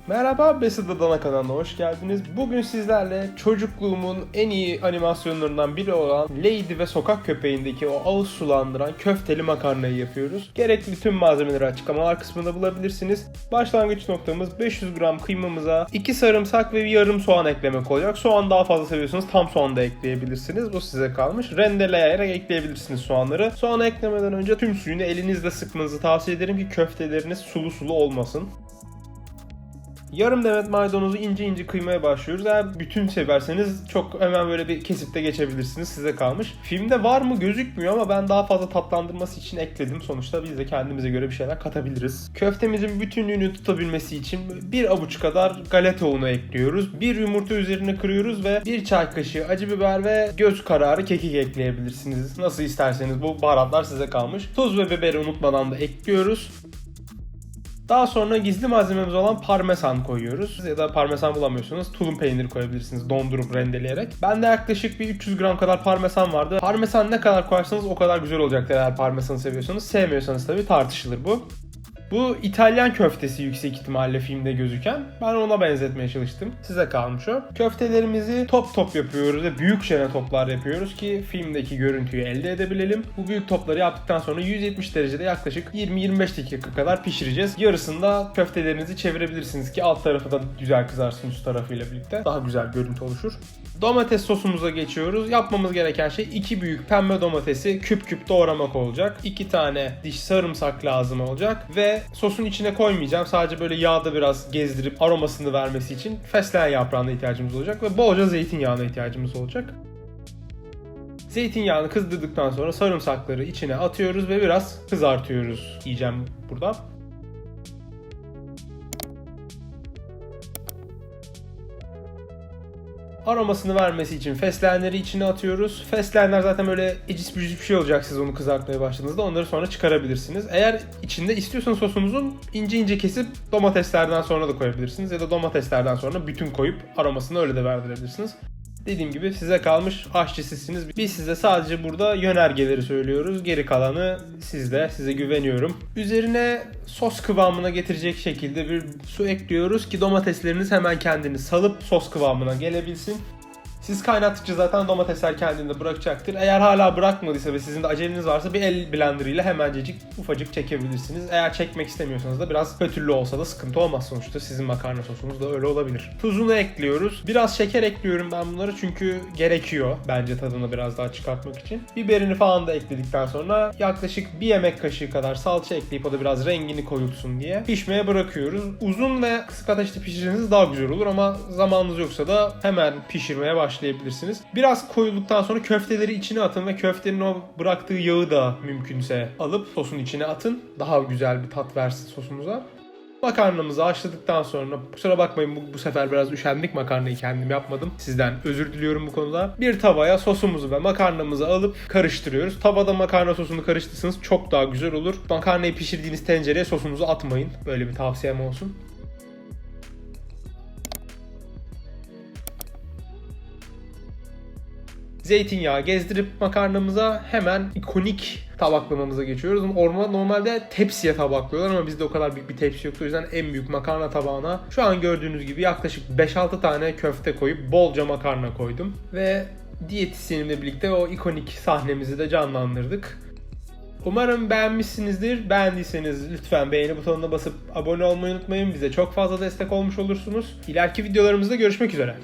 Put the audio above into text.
Merhaba, Besit Adana kanalına hoş geldiniz. Bugün sizlerle çocukluğumun en iyi animasyonlarından biri olan Lady ve Sokak Köpeği'ndeki o ağız sulandıran köfteli makarnayı yapıyoruz. Gerekli tüm malzemeleri açıklamalar kısmında bulabilirsiniz. Başlangıç noktamız 500 gram kıymamıza 2 sarımsak ve bir yarım soğan eklemek olacak. Soğan daha fazla seviyorsanız tam soğan da ekleyebilirsiniz. Bu size kalmış. Rendeleyerek ekleyebilirsiniz soğanları. Soğanı eklemeden önce tüm suyunu elinizle sıkmanızı tavsiye ederim ki köfteleriniz sulu sulu olmasın. Yarım demet maydanozu ince ince kıymaya başlıyoruz. Eğer bütün severseniz çok hemen böyle bir kesip de geçebilirsiniz. Size kalmış. Filmde var mı gözükmüyor ama ben daha fazla tatlandırması için ekledim. Sonuçta biz de kendimize göre bir şeyler katabiliriz. Köftemizin bütünlüğünü tutabilmesi için bir avuç kadar galeta unu ekliyoruz. Bir yumurta üzerine kırıyoruz ve bir çay kaşığı acı biber ve göz kararı kekik ekleyebilirsiniz. Nasıl isterseniz, bu baharatlar size kalmış. Tuz ve biberi unutmadan da ekliyoruz. Daha sonra gizli malzememiz olan parmesan koyuyoruz. Ya da parmesan bulamıyorsanız tulum peyniri koyabilirsiniz dondurup rendeleyerek. Bende yaklaşık bir 300 gram kadar parmesan vardı. Parmesan ne kadar koyarsanız o kadar güzel olacaktır eğer parmesanı seviyorsanız. Sevmiyorsanız tabii tartışılır bu. Bu İtalyan köftesi yüksek ihtimalle filmde gözüken. Ben ona benzetmeye çalıştım. Size kalmış o. Köftelerimizi top top yapıyoruz ve büyük şene toplar yapıyoruz ki filmdeki görüntüyü elde edebilelim. Bu büyük topları yaptıktan sonra 170 derecede yaklaşık 20-25 dakika kadar pişireceğiz. Yarısında köftelerinizi çevirebilirsiniz ki alt tarafı da güzel kızarsın üst tarafıyla birlikte. Daha güzel görüntü oluşur. Domates sosumuza geçiyoruz. Yapmamız gereken şey 2 büyük pembe domatesi küp küp doğramak olacak. 2 tane diş sarımsak lazım olacak ve sosun içine koymayacağım. Sadece böyle yağda biraz gezdirip aromasını vermesi için fesleğen yaprağına ihtiyacımız olacak ve bolca zeytinyağına ihtiyacımız olacak. Zeytinyağını kızdırdıktan sonra sarımsakları içine atıyoruz ve biraz kızartıyoruz diyeceğim burada. Aromasını vermesi için fesleğenleri içine atıyoruz. Fesleğenler zaten böyle ecis bücüs bir şey olacak siz onu kızartmaya başladığınızda. Onları sonra çıkarabilirsiniz. Eğer içinde istiyorsanız sosunuzun ince ince kesip domateslerden sonra da koyabilirsiniz. Ya da domateslerden sonra bütün koyup aromasını öyle de verdirebilirsiniz. Dediğim gibi size kalmış, aşçı sizsiniz. Biz size sadece burada yönergeleri söylüyoruz. Geri kalanı sizde, size güveniyorum. Üzerine sos kıvamına getirecek şekilde bir su ekliyoruz ki domatesleriniz hemen kendini salıp sos kıvamına gelebilsin. Siz kaynattıkça zaten domatesler kendini bırakacaktır. Eğer hala bırakmadıysa ve sizin de aceleniz varsa bir el blenderıyla hemencecik ufacık çekebilirsiniz. Eğer çekmek istemiyorsanız da biraz pötürlü olsa da sıkıntı olmaz sonuçta. Sizin makarna sosunuz da öyle olabilir. Tuzunu ekliyoruz. Biraz şeker ekliyorum ben bunları çünkü gerekiyor bence tadını biraz daha çıkartmak için. Biberini falan da ekledikten sonra yaklaşık bir yemek kaşığı kadar salça ekleyip o da biraz rengini koyulsun diye pişmeye bırakıyoruz. Uzun ve kısık ateşte pişirirseniz daha güzel olur ama zamanınız yoksa da hemen pişirmeye başlayabilirsiniz. Biraz koyulduktan sonra köfteleri içine atın ve köftenin o bıraktığı yağı da mümkünse alıp sosun içine atın. Daha güzel bir tat versin sosumuza. Makarnamızı haşladıktan sonra, kusura bakmayın bu sefer biraz üşendik, makarnayı kendim yapmadım. Sizden özür diliyorum bu konuda. Bir tavaya sosumuzu ve makarnamızı alıp karıştırıyoruz. Tavada makarna sosunu karıştırırsanız çok daha güzel olur. Makarnayı pişirdiğiniz tencereye sosunuzu atmayın. Böyle bir tavsiyem olsun. Zeytinyağı gezdirip makarnamıza hemen ikonik tabaklamamıza geçiyoruz. Normalde tepsiye tabaklıyorlar ama bizde o kadar büyük bir tepsi yoktu. O yüzden en büyük makarna tabağına şu an gördüğünüz gibi yaklaşık 5-6 tane köfte koyup bolca makarna koydum. Ve diyetisyenimle birlikte o ikonik sahnemizi de canlandırdık. Umarım beğenmişsinizdir. Beğendiyseniz lütfen beğeni butonuna basıp abone olmayı unutmayın. Bize çok fazla destek olmuş olursunuz. İleriki videolarımızda görüşmek üzere.